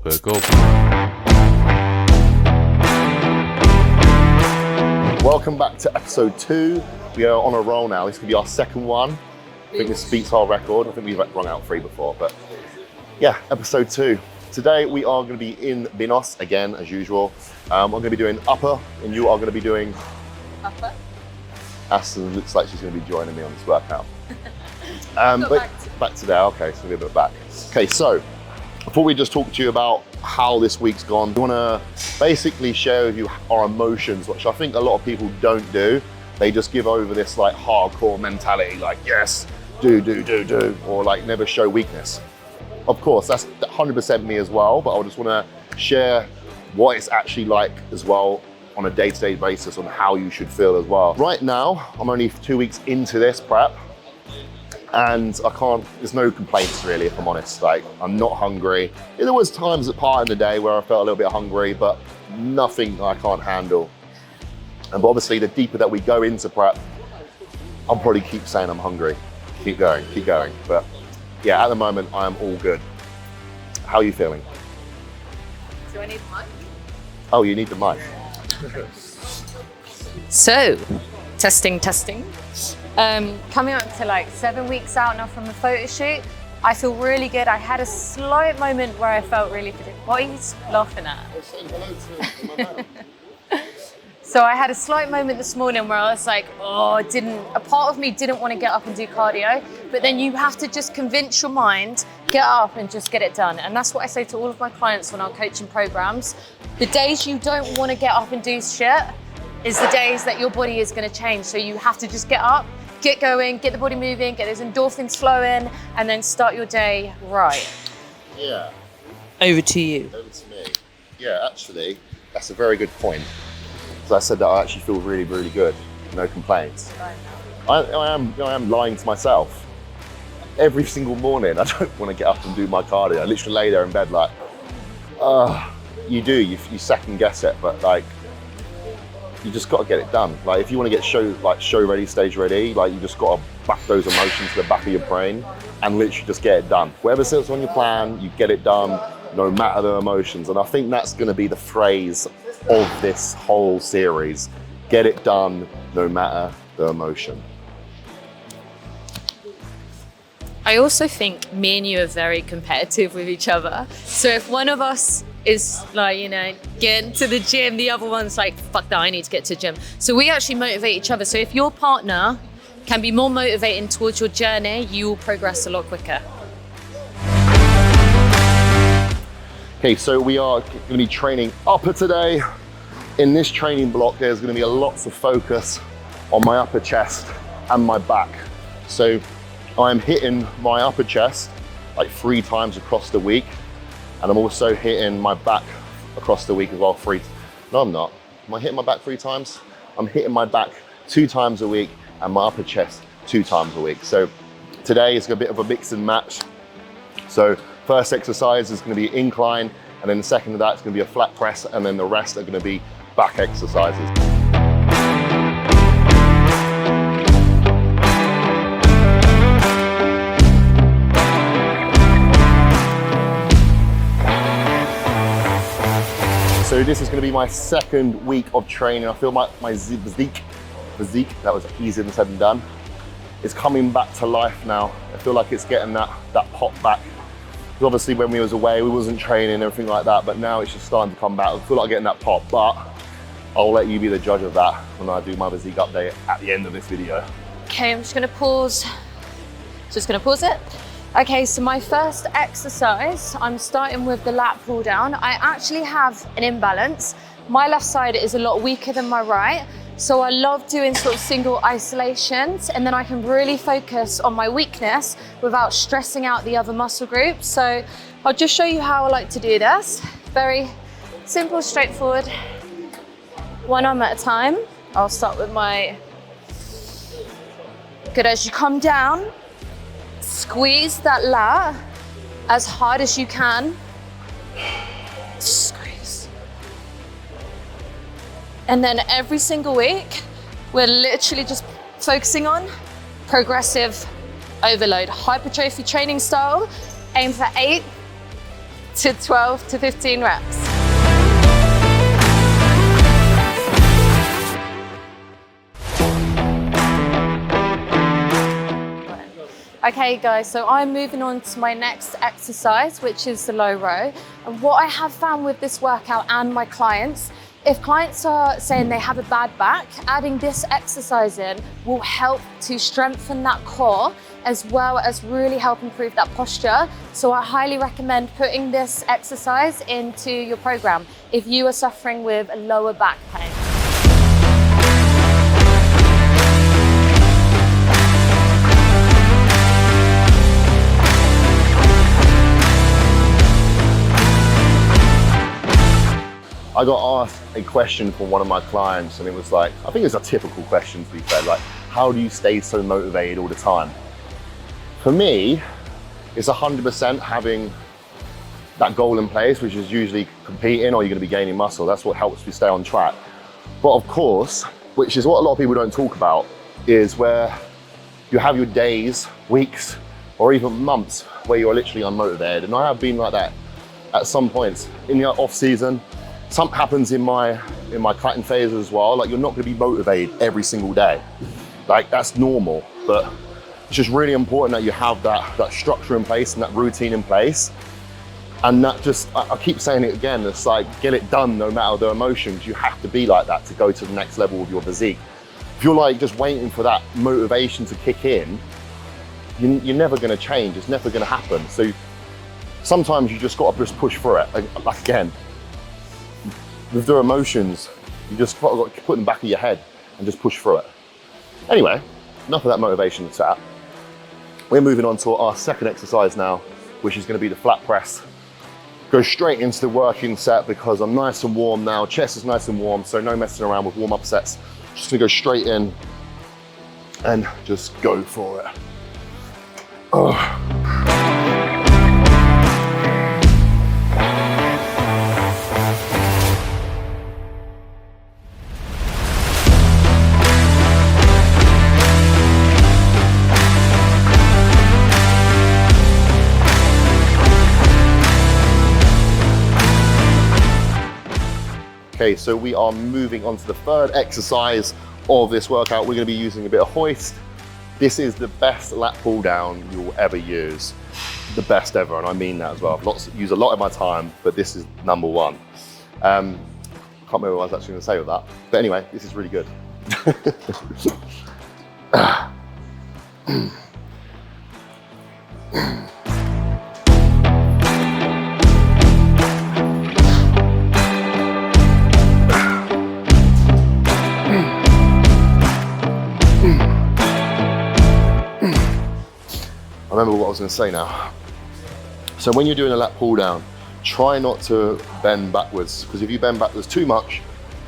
Pickle. Welcome back to episode 2. We are on a roll now. This could be our second one. I think this beats our record. I think we've rung out 3 before, but yeah, episode 2. Today we are going to be in Binos again, as usual. I'm going to be doing upper, and you are going to be doing upper. Aston looks like she's going to be joining me on this workout. But back to there. Okay, so we're a bit back. Okay, so before we just talk to you about how this week's gone, we want to basically share with you our emotions, which I think a lot of people don't do. They just give over this like hardcore mentality, like yes, do, or like never show weakness. Of course, that's 100% me as well, but I just want to share what it's actually like as well on a day-to-day basis on how you should feel as well. Right now, I'm only 2 weeks into this prep, and there's no complaints really, if I'm honest. Like, I'm not hungry. There was times at part in the day where I felt a little bit hungry, but nothing I can't handle. And obviously, the deeper that we go into prep, I'll probably keep saying I'm hungry. Keep going. But yeah, at the moment, I am all good. How are you feeling? Do I need the mic? Oh, you need the mic. So, testing. Coming up to like 7 weeks out now from the photo shoot, I feel really good. I had a slight moment where I felt really fatigued. What are you laughing at? So I had a slight moment this morning where I was like, a part of me didn't want to get up and do cardio, but then you have to just convince your mind, get up and just get it done. And that's what I say to all of my clients on our coaching programs. The days you don't want to get up and do shit is the days that your body is going to change. So you have to just get up, get going, get the body moving, get those endorphins flowing, and then start your day right. Yeah. Over to you. Over to me. Yeah, actually, that's a very good point. As I said that I actually feel really, really good. No complaints. I am lying to myself. Every single morning, I don't want to get up and do my cardio. I literally lay there in bed like, you second guess it, but like, you just got to get it done. Like, if you want to get show ready, stage ready, like, you just got to back those emotions to the back of your brain and literally just get it done. Whatever sits on your plan, you get it done, no matter the emotions. And I think that's going to be the phrase of this whole series. Get it done, no matter the emotion. I also think me and you are very competitive with each other. So if one of us is like, getting to the gym, the other one's like, fuck that, I need to get to the gym. So we actually motivate each other. So if your partner can be more motivating towards your journey, you will progress a lot quicker. Okay, so we are going to be training upper today. In this training block, there's going to be lots of focus on my upper chest and my back. So I'm hitting my upper chest like 3 times across the week. And I'm also hitting my back across the week as well. No, I'm not. Am I hitting my back 3 times? I'm hitting my back 2 times a week and my upper chest 2 times a week. So today is a bit of a mix and match. So first exercise is going to be incline, and then the second of that is going to be a flat press, and then the rest are going to be back exercises. So this is going to be my 2nd week of training. I feel my physique, that was easier than said and done, is coming back to life now. I feel like it's getting that pop back. Because obviously when we was away, we wasn't training and everything like that, but now it's just starting to come back. I feel like getting that pop, but I'll let you be the judge of that when I do my physique update at the end of this video. Okay, I'm just gonna pause. Just gonna pause it. Okay, so my first exercise, I'm starting with the lat pull down. I actually have an imbalance. My left side is a lot weaker than my right. So I love doing sort of single isolations, and then I can really focus on my weakness without stressing out the other muscle groups. So I'll just show you how I like to do this. Very simple, straightforward. 1 arm at a time. I'll start with my, good, as you come down, squeeze that lat as hard as you can. Squeeze. And then every single week, we're literally just focusing on progressive overload, hypertrophy training style. Aim for 8 to 12 to 15 reps. Okay guys, so I'm moving on to my next exercise, which is the low row. And what I have found with this workout and my clients, if clients are saying they have a bad back, adding this exercise in will help to strengthen that core as well as really help improve that posture. So I highly recommend putting this exercise into your program if you are suffering with lower back pain. I got asked a question from one of my clients, and it was like, I think it's a typical question to be fair, like, how do you stay so motivated all the time? For me, it's 100% having that goal in place, which is usually competing or you're gonna be gaining muscle. That's what helps me stay on track. But of course, which is what a lot of people don't talk about, is where you have your days, weeks, or even months where you're literally unmotivated. And I have been like that at some points in the off season. Something happens in my cutting phase as well. Like, you're not gonna be motivated every single day. Like, that's normal, but it's just really important that you have that structure in place and that routine in place. And that just, I keep saying it again, it's like, get it done no matter the emotions. You have to be like that to go to the next level of your physique. If you're like just waiting for that motivation to kick in, you're never gonna change, it's never gonna happen. So sometimes you just gotta just push through it. Like again, with their emotions, you just got to put them back in your head and just push through it. Anyway, enough of that motivation chat. We're moving on to our second exercise now, which is going to be the flat press. Go straight into the working set because I'm nice and warm now. Chest is nice and warm, so no messing around with warm-up sets. Just going to go straight in and just go for it. Oh. Okay, so we are moving on to the third exercise of this workout. We're going to be using a bit of hoist. This is the best lat pull down you'll ever use. The best ever, and I mean that as well. I've used a lot of my time, but this is number one. Can't remember what I was actually going to say with that. But anyway, this is really good. I remember what I was going to say now. So when you're doing a lat pull down, try not to bend backwards, because if you bend backwards too much,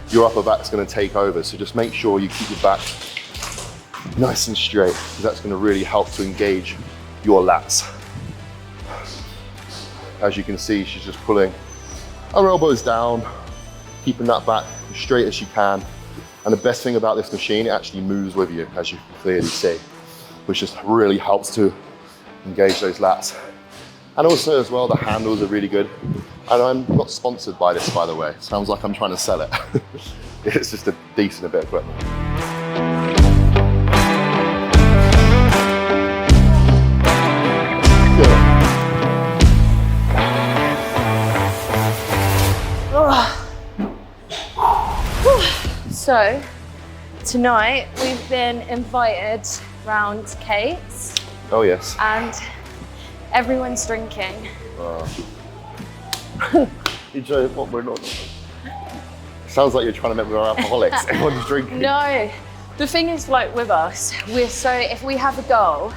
your upper back's going to take over. So just make sure you keep your back nice and straight, because that's going to really help to engage your lats. As you can see, she's just pulling her elbows down, keeping that back as straight as she can. And the best thing about this machine, it actually moves with you, as you can clearly see, which just really helps to engage those lats. And also as well, the handles are really good. And I'm not sponsored by this, by the way. Sounds like I'm trying to sell it. It's just a decent bit of equipment. So tonight we've been invited round Kate's. Oh yes. And everyone's drinking. Enjoy what we're not. Sounds like you're trying to make me alcoholics. Everyone's drinking. No, the thing is, like with us, we're so, if we have a goal,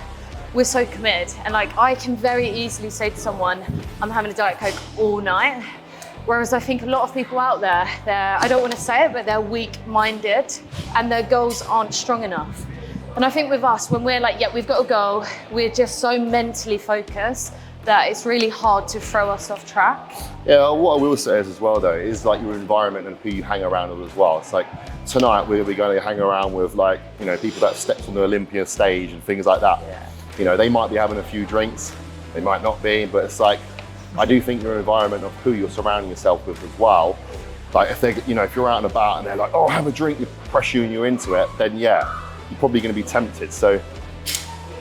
we're so committed. And like, I can very easily say to someone, I'm having a Diet Coke all night. Whereas I think a lot of people out there, I don't want to say it, but they're weak-minded and their goals aren't strong enough. And I think with us, when we're like, yeah, we've got a goal, we're just so mentally focused that it's really hard to throw us off track. Yeah, what I will say is as well though, is like your environment and who you hang around with as well. It's like tonight we're going to hang around with like, you know, people that stepped on the Olympia stage and things like that. Yeah. You know, they might be having a few drinks, they might not be, but it's like, I do think your environment of who you're surrounding yourself with as well. Like if they, you know, if you're out and about and they're like, oh, have a drink, you're pressuring you into it, then yeah, you're probably going to be tempted. So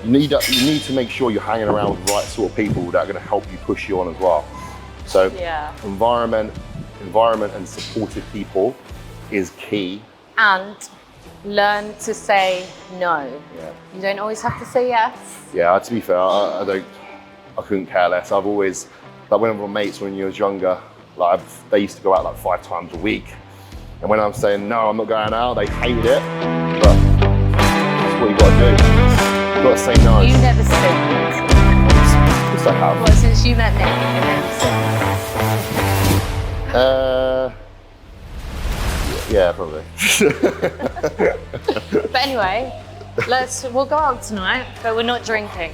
you need to make sure you're hanging around with the right sort of people that are going to help you push you on as well. So yeah. environment and supportive people is key. And learn to say no. Yeah. You don't always have to say yes. Yeah, to be fair, I couldn't care less. I've always, like when I was mates when you was younger, like they used to go out like 5 times a week. And when I'm saying no, I'm not going out, they hated it. But that's what you got to do. You got to say no. You never sinned. Yes, I have. Well, since you met me, you never sinned. Yeah, probably. But anyway, we'll go out tonight, but we're not drinking.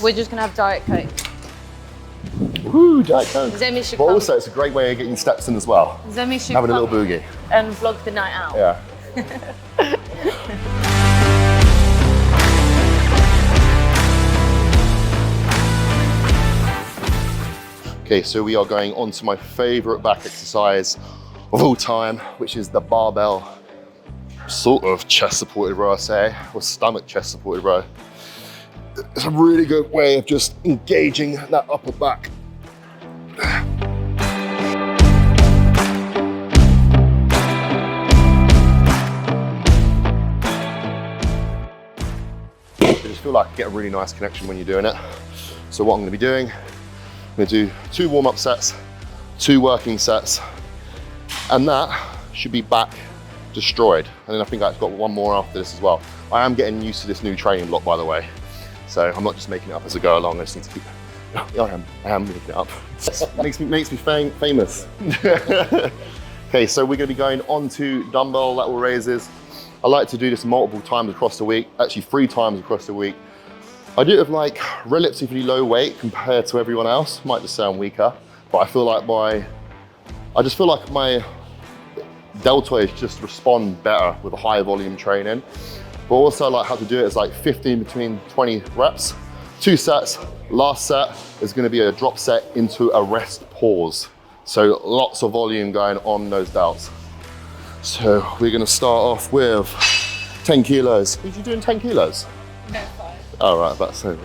We're just gonna have Diet Coke. Woo, Diet Coke. Zemi should But come. also, it's a great way of getting steps in as well. Zemi should Having a come little boogie. and vlog the night out. Yeah. Okay, so we are going on to my favorite back exercise of all time, which is the barbell sort of chest supported row, I say, or stomach chest supported row. It's a really good way of just engaging that upper back. I just feel like I get a really nice connection when you're doing it. So what I'm going to be doing, I'm going to do 2 warm-up sets, 2 working sets, and that should be back destroyed. And then I think I've got 1 more after this as well. I am getting used to this new training block, by the way. So I'm not just making it up as I go along. I just need to keep, I am making it up. makes me famous. Okay, so we're going to be going on to dumbbell lateral raises. I like to do this multiple times across the week, actually 3 times across the week. I do it with like relatively low weight compared to everyone else. Might just sound weaker, but I feel like my deltoids just respond better with a higher volume training. But also I like how to do it is like 15 between 20 reps, 2 sets. Last set is going to be a drop set into a rest pause. So lots of volume going on those delts. So we're going to start off with 10 kilos. Are you doing 10 kilos? No, 5. Oh, right, that's so.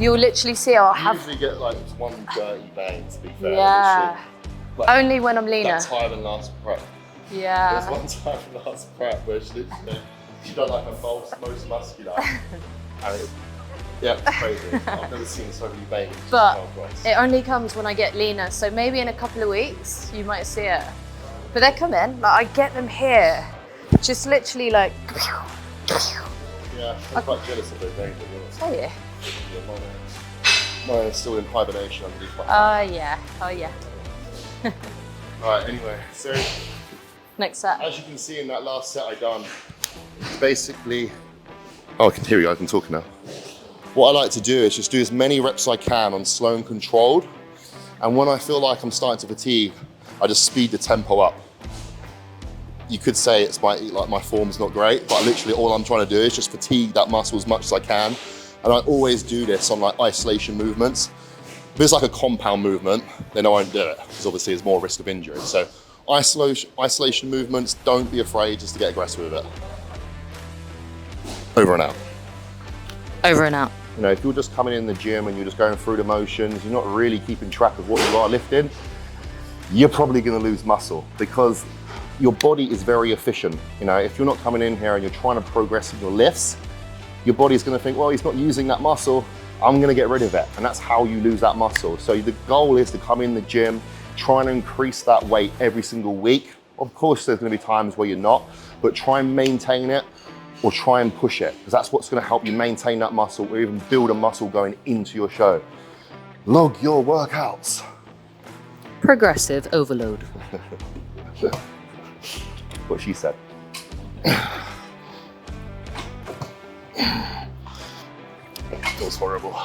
You'll literally see I'll have. Usually get like 130 bang, to be fair. Yeah. Like, Only when I'm leaner. that's higher than last prep. Yeah. There's one time last prep where she done like a most muscular. And it's crazy. I've never seen so many bangs. But it only comes when I get leaner. So maybe in a couple of weeks, you might see it. But they're coming, like I get them here. Just literally like. Yeah, I'm quite jealous of those bangs, to be honest. Oh yeah. Mine is still in hibernation underneath my Oh yeah, oh yeah. Alright, anyway, so Next set. as you can see in that last set I done, it's basically, oh, here we go, I can talk now. What I like to do is just do as many reps as I can on slow and controlled. And when I feel like I'm starting to fatigue, I just speed the tempo up. You could say it's my form's not great, but literally all I'm trying to do is just fatigue that muscle as much as I can. And I always do this on like isolation movements. If it's like a compound movement, then I won't do it, because obviously there's more risk of injury. So isolation movements, don't be afraid just to get aggressive with it. Over and out. Over and out. You know, if you're just coming in the gym and you're just going through the motions, you're not really keeping track of what you are lifting, you're probably gonna lose muscle, because your body is very efficient. You know, if you're not coming in here and you're trying to progress in your lifts, your body's gonna think, well, he's not using that muscle, I'm gonna get rid of it. And that's how you lose that muscle. So the goal is to come in the gym, try and increase that weight every single week. Of course, there's gonna be times where you're not, but try and maintain it or try and push it, because that's what's gonna help you maintain that muscle or even build a muscle going into your show. Log your workouts. Progressive overload. What she said. It was horrible.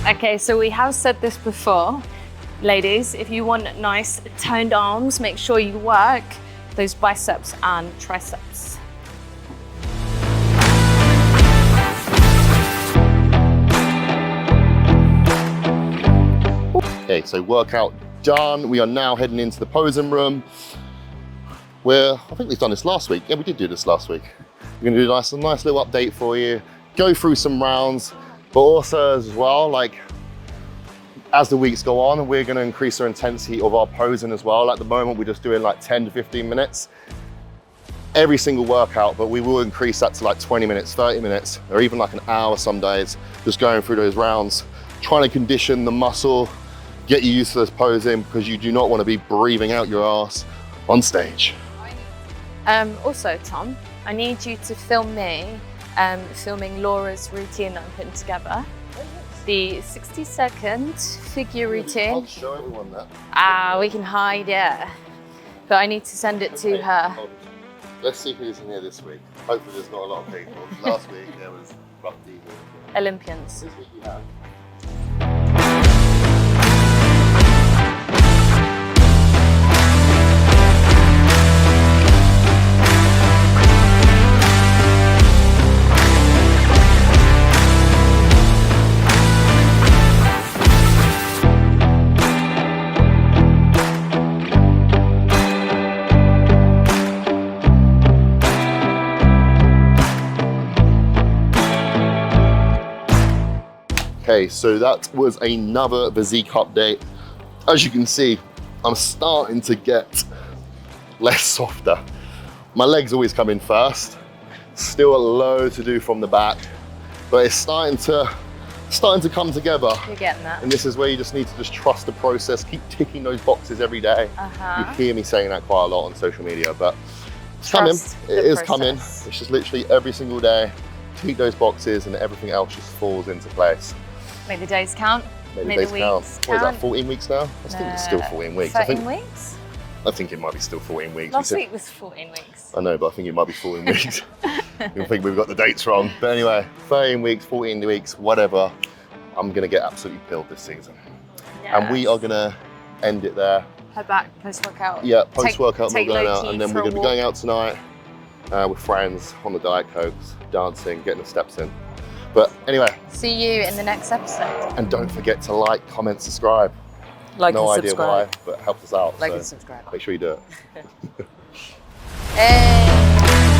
Okay, so we have said this before. Ladies, if you want nice toned arms, make sure you work those biceps and triceps. Okay, so workout done. We are now heading into the posing room where I think we've done this last week. Yeah, we did do this last week. We're gonna do a nice little update for you, go through some rounds, but also as well, like as the weeks go on, we're gonna increase our intensity of our posing as well. At the moment, we're just doing like 10 to 15 minutes every single workout, but we will increase that to like 20 minutes, 30 minutes, or even like an hour some days, just going through those rounds, trying to condition the muscle, get you used to this posing, because you do not want to be breathing out your ass on stage. Also, Tom, I need you to film me filming Laura's routine that I'm putting together. The 60-second figure routine. I'll show everyone that. We can hide it. But I need to send it to her. Let's see who's in here this week. Hopefully there's not a lot of people. Last week there was rough people. Olympians. This week we have. Okay, so that was another physique update. As you can see, I'm starting to get less softer. My legs always come in first. Still a load to do from the back, but it's starting to come together. You're getting that. And this is where you just need to just trust the process, keep ticking those boxes every day. You hear me saying that quite a lot on social media, but it's coming. It is coming. It's just literally every single day, tick those boxes and everything else just falls into place. Make the days count. Make the weeks weeks count. What is that, 14 weeks now? I think it's still 14 weeks. 13 weeks? I think it might be still 14 weeks. Last week was 14 weeks. I know, but I think it might be 14 weeks. You'll think we've got the dates wrong. But anyway, 13 weeks, 14 weeks, whatever. I'm gonna get absolutely pilled this season. Yes. And we are gonna end it there. Head back, post-workout. Yeah, post-workout, we're going out, and then we're gonna be going out tonight with friends on the Diet Cokes, dancing, getting the steps in. But anyway. See you in the next episode. And don't forget to like, comment, subscribe. Like no and idea subscribe. why, but help us out. Like so and subscribe. Make sure you do it. Hey.